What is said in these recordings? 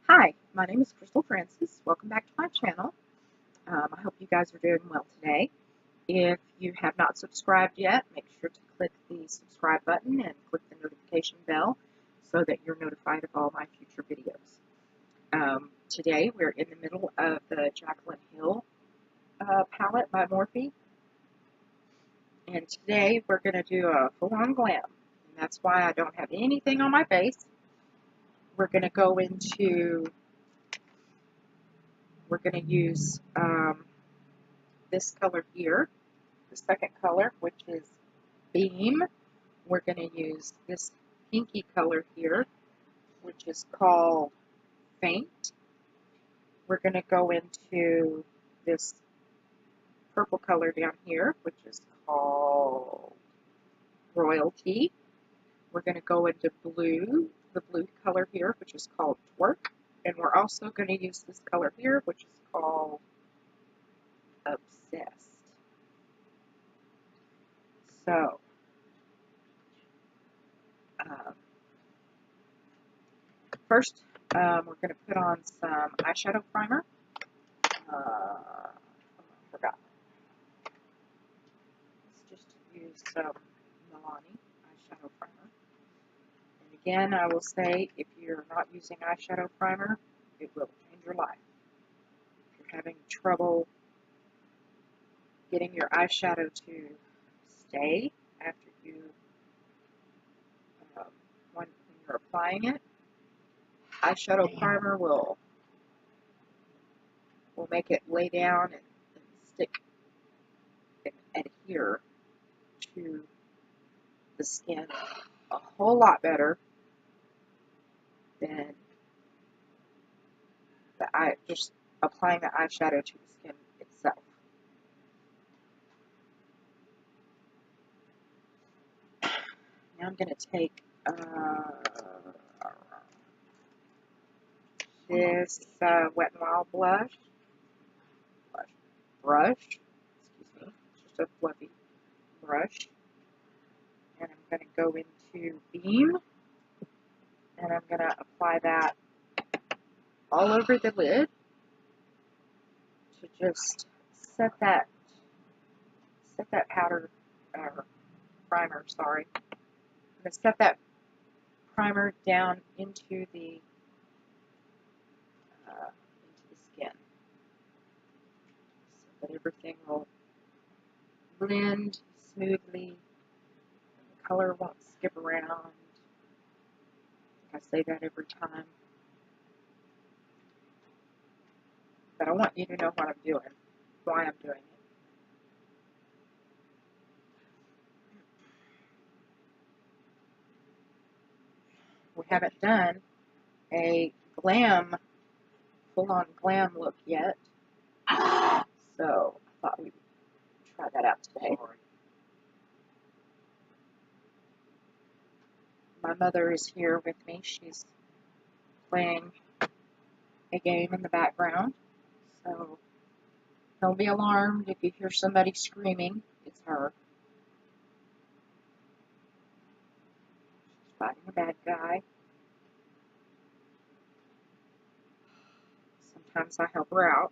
Hi, my name is Crystal Francis. Welcome back to my channel. I hope you guys are doing well today. If you have not subscribed yet, make sure to click the subscribe button and click the notification bell so that you're notified of all my future videos. Today we're in the middle of the Jaclyn Hill palette by Morphe. And today we're going to do a full-on glam. And that's why I don't have anything on my face. We're going to go into... We're going to use this color here, the second color, which is Beam. We're going to use this pinky color here, which is called Faint. We're going to go into this purple color down here, which is called Royalty. We're going to go into blue, the blue color here, which is called Twerk. And we're also going to use this color here, which is called Obsessed. So, first, we're going to put on some eyeshadow primer. I forgot. Let's just use some Milani eyeshadow primer. And again, I will say, if you're not using eyeshadow primer, it will change your life. If you're having trouble getting your eyeshadow to stay after you, when you're applying it, eyeshadow primer will make it lay down and stick and adhere to the skin a whole lot better than just applying the eyeshadow to the skin itself. Now I'm going to take this Wet n Wild brush, excuse me, just a fluffy brush, and I'm going to go into Beam, and I'm going to apply that all over the lid to just set that powder, primer, sorry. I'm going to set that primer down into the skin so that everything will blend smoothly and the color won't skip around. I say that every time. But I want you to know what I'm doing, why I'm doing it. We haven't done a glam, full-on glam look yet, so I thought we'd try that out today. My mother is here with me. She's playing a game in the background, so don't be alarmed if you hear somebody screaming. It's her. She's fighting a bad guy. Sometimes I help her out.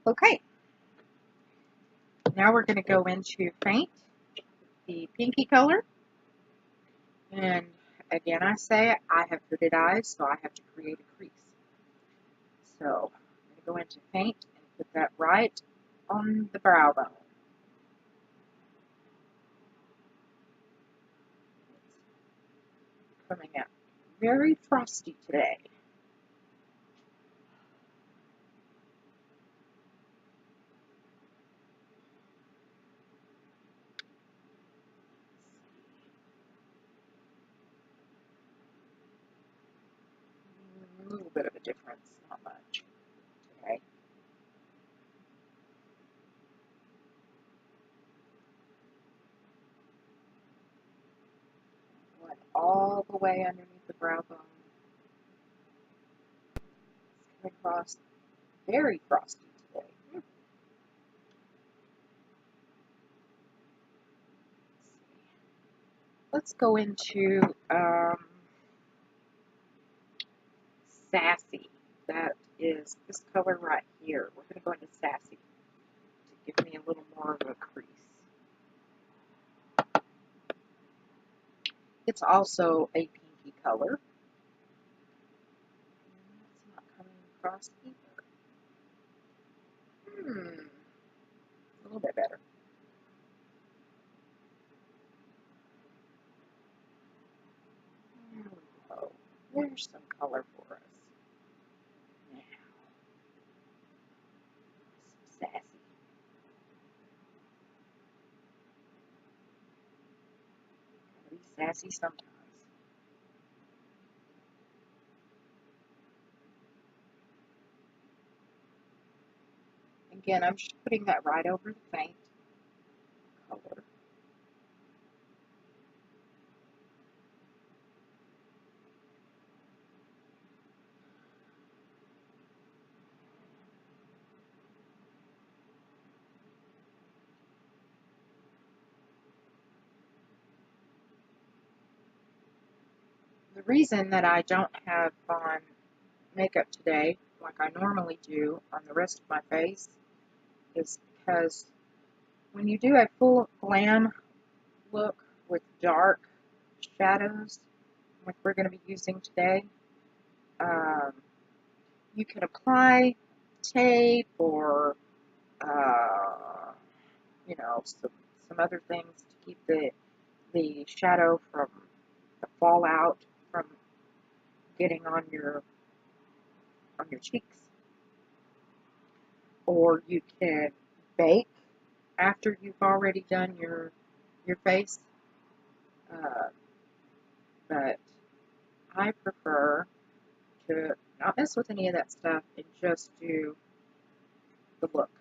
Okay. Now we're going to go into Faint, the pinky color. And again, I say I have hooded eyes, so I have to create a crease. So I'm going to go into Faint and put that right on the brow bone. It's coming out very frosty today. A little bit of a difference, not much today. Going all the way underneath the brow bone. It's coming across very frosty today. Let's go into is this color right here. We're going to go into Sassy to give me a little more of a crease. It's also a pinky color. It's not coming across either. A little bit better. There we go. There's some color for us. Now, some Sassy. Gotta be sassy sometimes. Again, I'm just putting that right over the faint color. The reason that I don't have on makeup today, like I normally do on the rest of my face, is because when you do a full glam look with dark shadows, like we're going to be using today, you can apply tape or, you know, some other things to keep the shadow from the fallout from getting on your cheeks. Or you can bake after you've already done your face. But I prefer to not mess with any of that stuff and just do the look.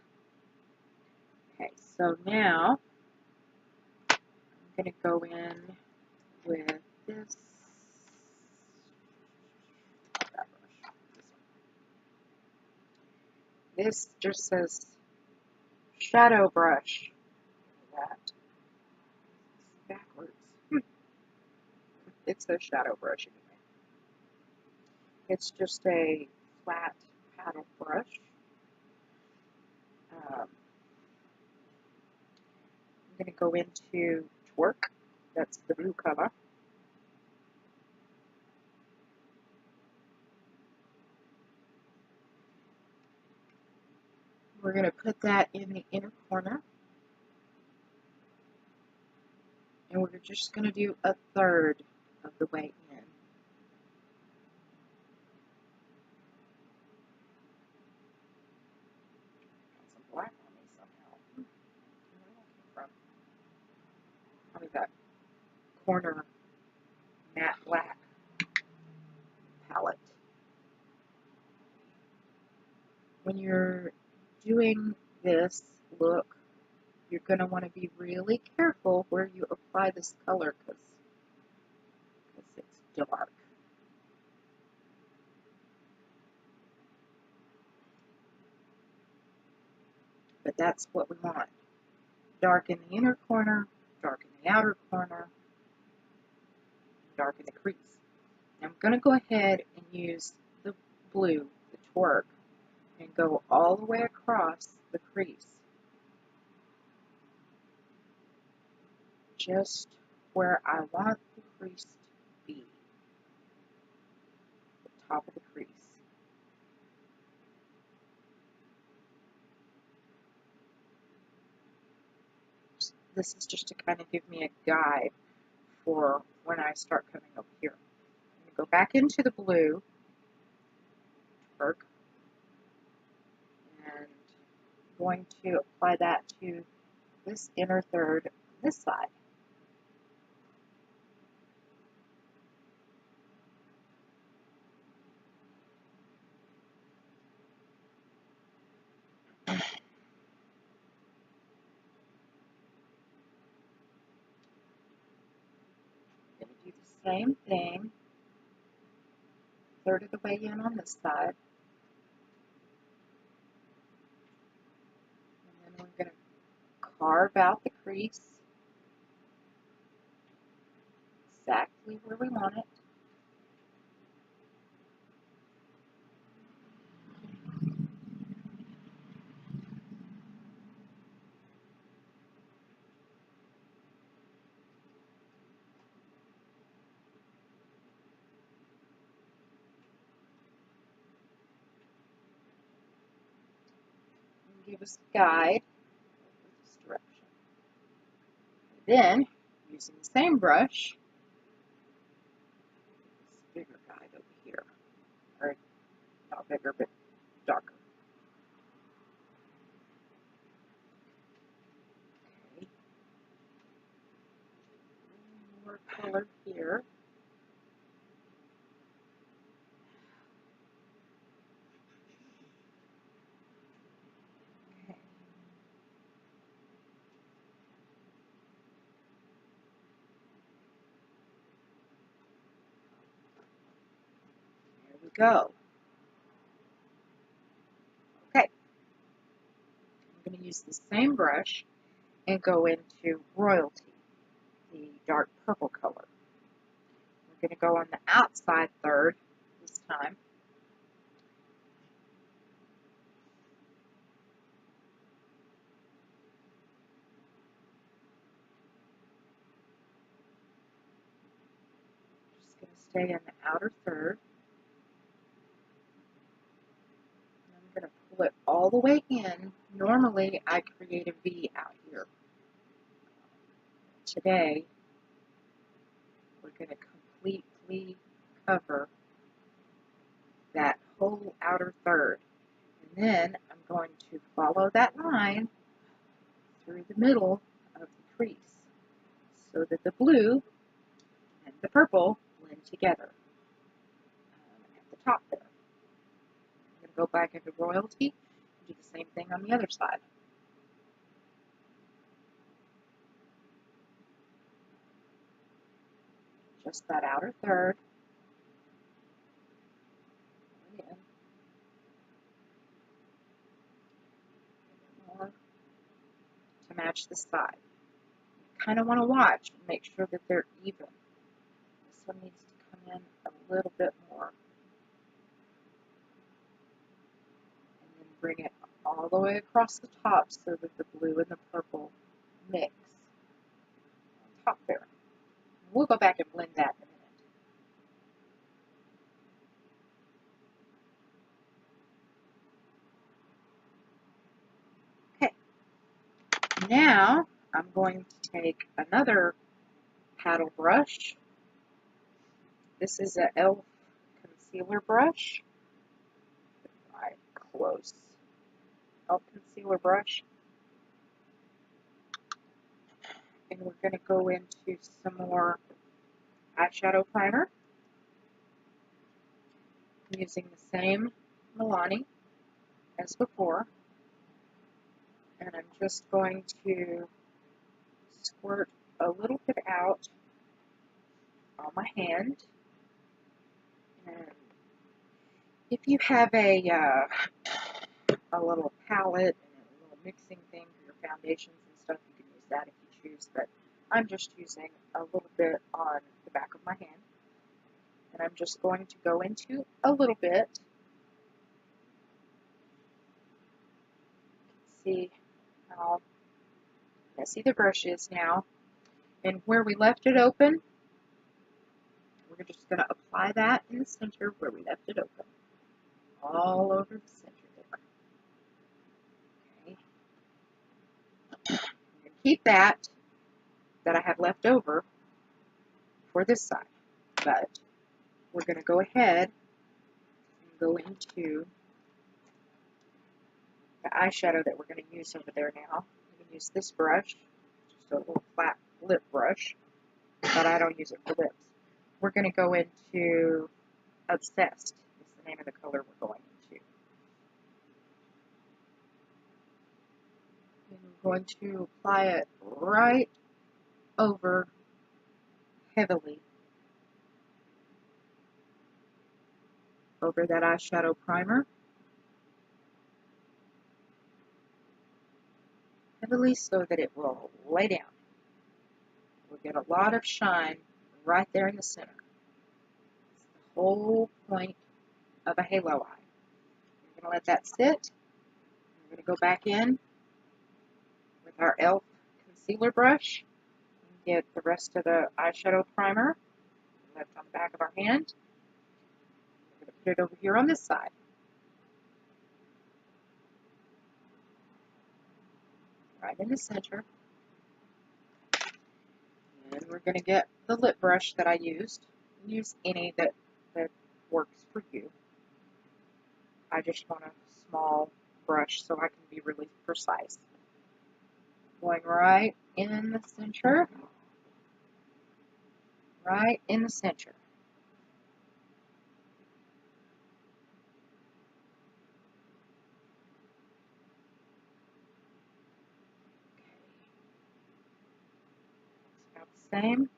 Okay, so now I'm going to go in with this. This just says shadow brush. That backwards. It says shadow brush anyway. It's just a flat paddle brush. I'm going to go into Twerk. That's the blue color. We're going to put that in the inner corner. And we're just going to do a third of the way in. Got some black on me somehow. Where did that come from? Probably that corner matte black palette. When you're doing this look, you're going to want to be really careful where you apply this color because it's dark. But that's what we want. Dark in the inner corner, dark in the outer corner, dark in the crease. Now I'm going to go ahead and use the blue, the Twerk, and go all the way across the crease. Just where I want the crease to be. The top of the crease. This is just to kind of give me a guide for when I start coming over here. I'm going to go back into the blue, Twerk, and I'm going to apply that to this inner third on this side. I'm going to do the same thing, third of the way in on this side. And then we're going to carve out the crease exactly where we want it. give us a guide in this direction. Then, using the same brush, this bigger guide over here, or not bigger, but darker. Okay. More color here. Okay. There we go. Okay. I'm going to use the same brush and go into Royalty, the dark purple color. We're going to go on the outside third this time. Just going to stay in the outer third. And I'm going to pull it all the way in. Normally, I create a V out here. Today, we're going to completely cover that whole outer third. And then I'm going to follow that line through the middle of the crease so that the blue and the purple blend together at the top there. I'm going to go back into Royalty and do the same thing on the other side. Just that outer third. Again. More to match the side. You kind of want to watch and make sure that they're even. This one needs to come in a little bit more. And then bring it all the way across the top so that the blue and the purple mix on top there. We'll go back and blend that in a minute. Okay. Now I'm going to take another paddle brush. This is an e.l.f. concealer brush. Right close. E.l.f. concealer brush. And we're going to go into some more eyeshadow primer. I'm using the same Milani as before. And I'm just going to squirt a little bit out on my hand. And if you have a little palette and a little mixing thing for your foundations and stuff, you can use that if you choose. But I'm just using a little bit on the back of my hand. And I'm just going to go into a little bit. See how messy the brush is now. And where we left it open, we're just going to apply that in the center where we left it open. All over the center there. Okay. I'm going to keep that I have left over for this side. But we're going to go ahead and go into the eyeshadow that we're going to use over there now. I'm going to use this brush, just a little flat lip brush, but I don't use it for lips. We're going to go into Obsessed, is the name of the color we're going into. And we're going to apply it right over heavily over that eyeshadow primer. Heavily so that it will lay down. We'll get a lot of shine right there in the center. It's the whole point of a halo eye. We're going to let that sit. We're going to go back in with our e.l.f. concealer brush and get the rest of the eyeshadow primer left on the back of our hand. We're going to put it over here on this side. right in the center. And we're going to get the lip brush that I used. Use any that works for you. I just want a small brush so I can be really precise. Going right in the center. Right in the center. It's about the same.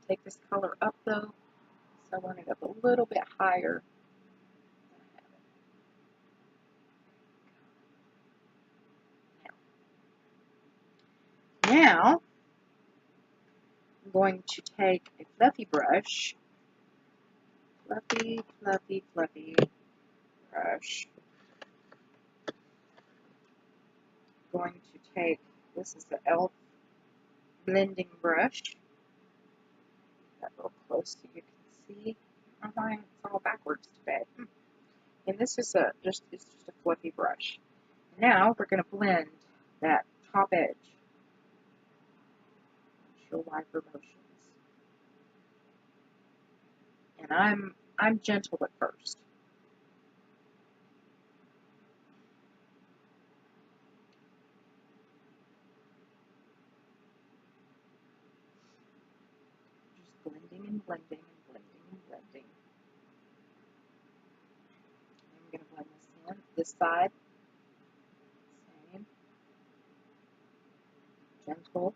Take this color up though, so I want it up a little bit higher. Now, I'm going to take a fluffy brush, fluffy brush. I'm going to take, this is the e.l.f. blending brush. That real close so you can see. I don't know why it's all backwards today. And this is it's just a fluffy brush. Now we're going to blend that top edge. Show wiper motions. And I'm gentle at first. Just blending and blending and blending and blending. I'm going to blend this in. This side, same. Gentle.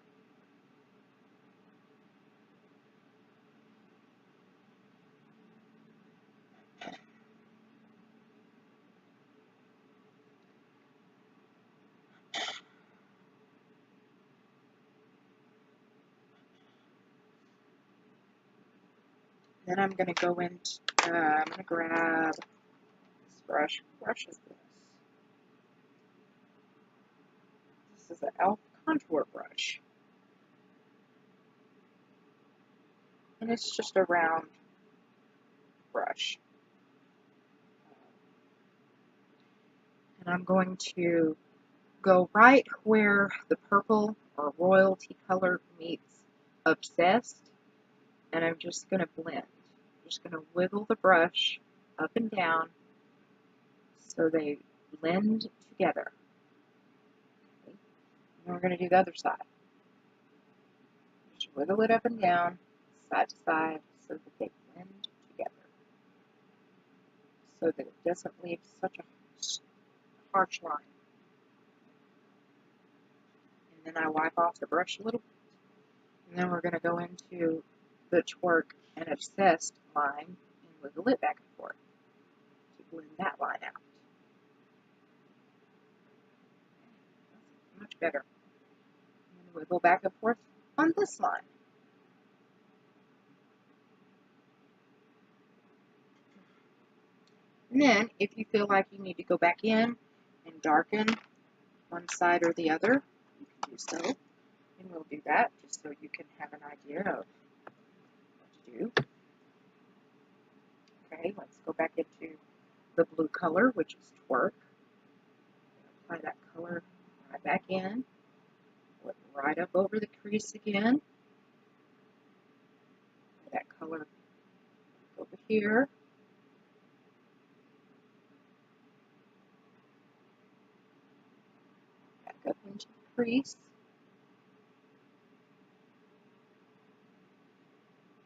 Then I'm going to go into, I'm going to grab this brush. What brush is this? This is an e.l.f. contour brush. And it's just a round brush. And I'm going to go right where the purple or royalty color meets obsessed. And I'm just going to blend. I'm just going to wiggle the brush up and down so they blend together. Okay. And we're going to do the other side. Just wiggle it up and down, side to side, so that they blend together. So that it doesn't leave such a harsh line. And then I wipe off the brush a little bit. And then we're going to go into the twerk and obsessed line and wiggle it back and forth to blend that line out. Much better. And wiggle back and forth on this line. And then, if you feel like you need to go back in and darken one side or the other, you can do so. And we'll do that just so you can have an idea of what to do. Okay, let's go back into the blue color, which is twerk. Apply that color right back in. Put right up over the crease again. That color over here. Back up into the crease.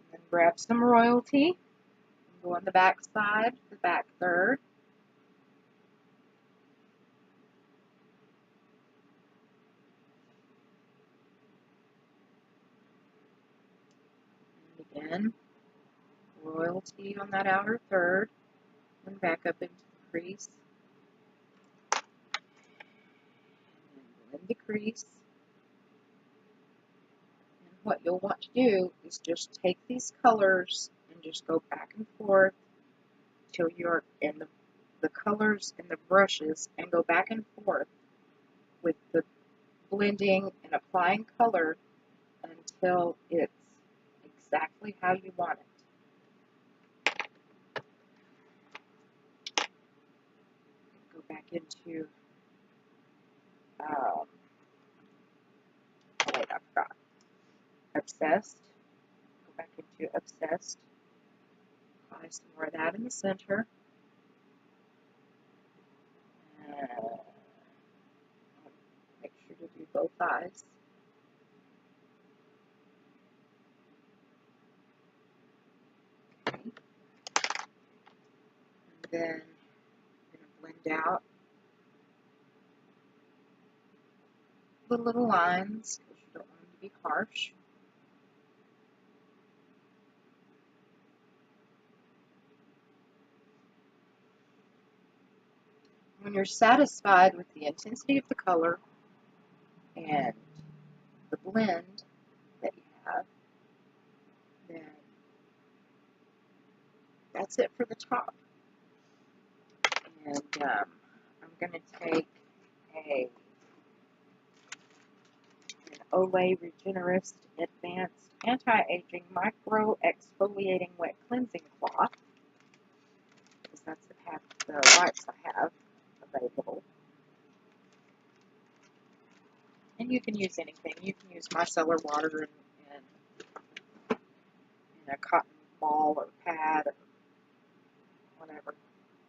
And then grab some royalty. And go on the back side, the back third. And again, royalty on that outer third. And back up into the crease. And blend the crease. What you'll want to do is just take these colors and just go back and forth till you're in the colors and the brushes, and go back and forth with the blending and applying color until it's exactly how you want it. Go back into Obsessed. Go back into Obsessed. Apply some more of that in the center. Make sure to do both eyes. Okay. And then I'm going to blend out the little lines because you don't want them to be harsh. When you're satisfied with the intensity of the color and the blend that you have, then that's it for the top. And I'm going to take an Olay Regenerist Advanced Anti-Aging Micro Exfoliating Wet Cleansing Cloth, because that's the wipes I have available. And you can use anything. You can use micellar water in a cotton ball or pad or whatever.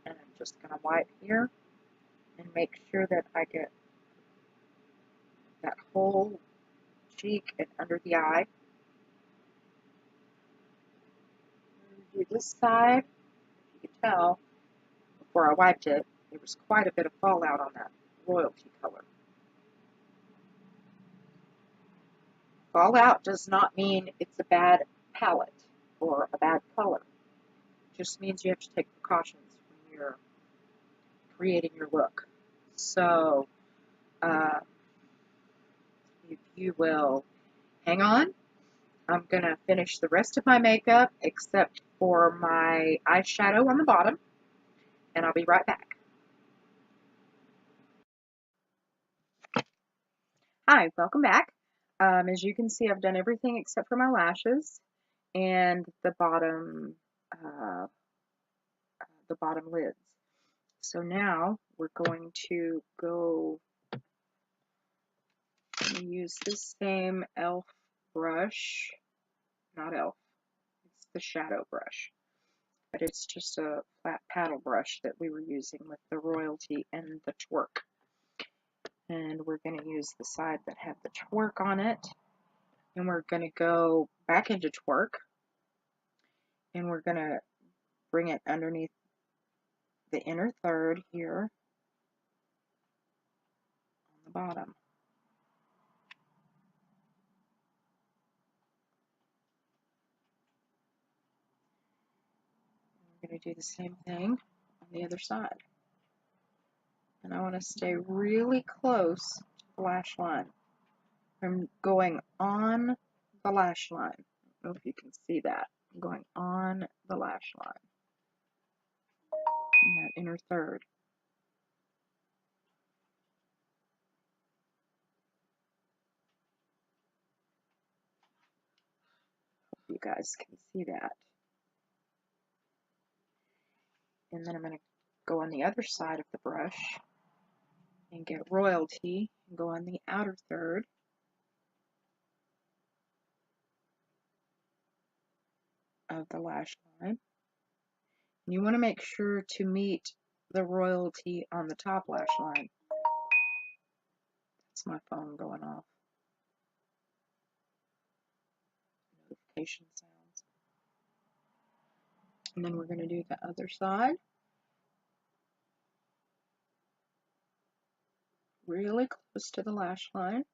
And I'm just going to wipe here and make sure that I get that whole cheek and under the eye. Do this side. If you can tell, before I wiped it, there was quite a bit of fallout on that royalty color. Fallout does not mean it's a bad palette or a bad color. It just means you have to take precautions when you're creating your look. So, if you will hang on, I'm going to finish the rest of my makeup except for my eyeshadow on the bottom, and I'll be right back. Hi, welcome back. As you can see, I've done everything except for my lashes and the bottom lids. So now we're going to go use this same e.l.f. brush, not e.l.f., it's the shadow brush, but it's just a flat paddle brush that we were using with the royalty and the twerk. And we're going to use the side that had the twerk on it, and we're going to go back into twerk, and we're going to bring it underneath the inner third here on the bottom. We're going to do the same thing on the other side. And I want to stay really close to the lash line. I'm going on the lash line. I don't know if you can see that. I'm going on the lash line in that inner third. Hope you guys can see that. And then I'm going to go on the other side of the brush and get royalty and go on the outer third. Of the lash line. And you want to make sure to meet the royalty on the top lash line. That's my phone going off. Notification sounds. And then we're going to do the other side. Really close to the lash line.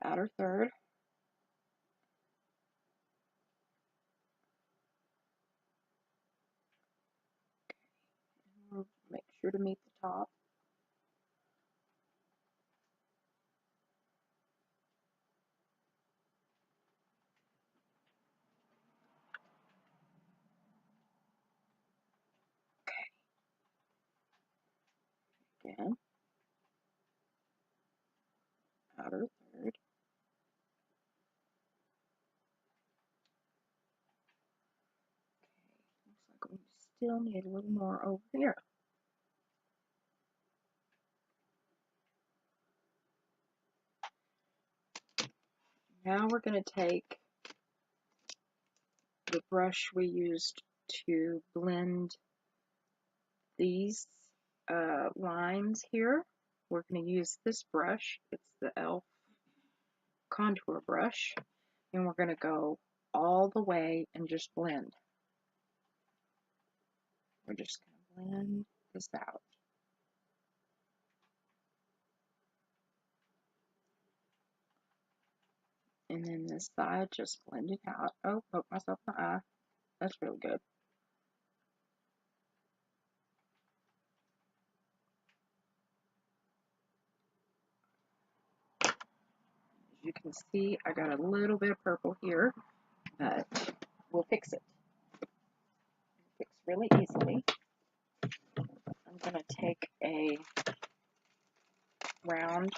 The outer third. Okay. Make sure to meet the top. Okay. Again. Outer third. Okay. Looks like we still need a little more over here. Now we're going to take the brush we used to blend these lines here. We're going to use this brush. It's the e.l.f. contour brush. And we're going to go all the way and just blend. We're just going to blend this out. And then this side, just blend it out. Oh, poke myself in the eye. That's really good. As you can see, I got a little bit of purple here, but we'll fix it. Fix really easily. I'm going to take a round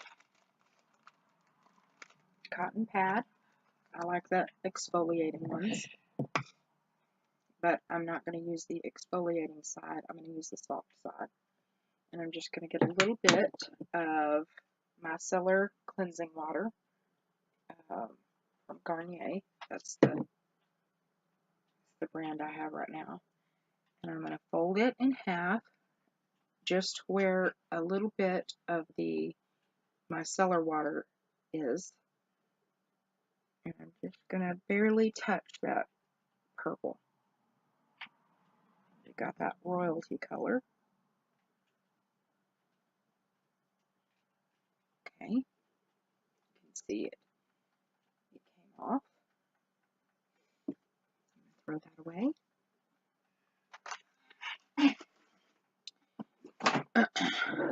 cotton pad. I like the exfoliating ones, but I'm not going to use the exfoliating side. I'm going to use the soft side. And I'm just going to get a little bit of micellar cleansing water from Garnier. That's the brand I have right now. And I'm going to fold it in half, just where a little bit of the micellar water is. And I'm just going to barely touch that purple. You got that royalty color. Okay. You can see it came off. Throw that away.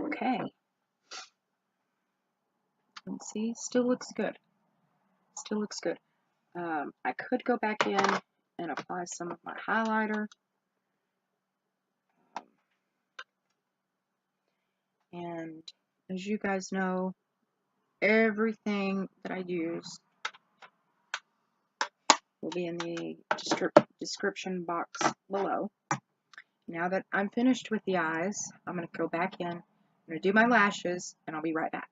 Okay. You can see, still looks good. Still looks good. I could go back in and apply some of my highlighter. And as you guys know, everything that I use will be in the description box below. Now that I'm finished with the eyes, I'm going to go back in, I'm going to do my lashes, and I'll be right back.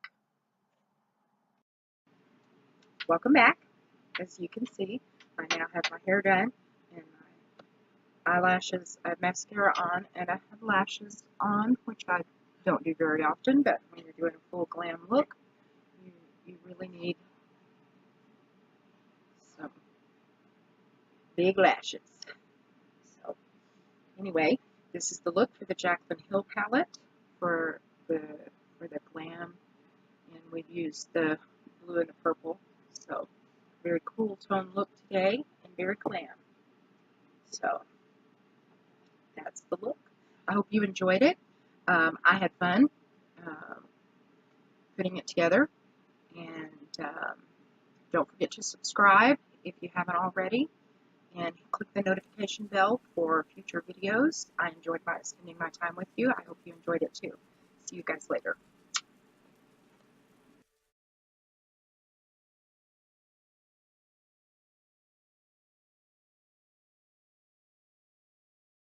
Welcome back. As you can see, I now have my hair done, and my eyelashes, I have mascara on, and I have lashes on, which I don't do very often, but when you're doing a full glam look, you really need some big lashes. So anyway, this is the look for the Jaclyn Hill palette for the Glam, and we've used the blue and the purple. So very cool tone look today and very glam. So that's the look. I hope you enjoyed it. I had fun putting it together, and don't forget to subscribe if you haven't already, and click the notification bell for future videos. I enjoyed spending my time with you. I hope you enjoyed it too. See you guys later.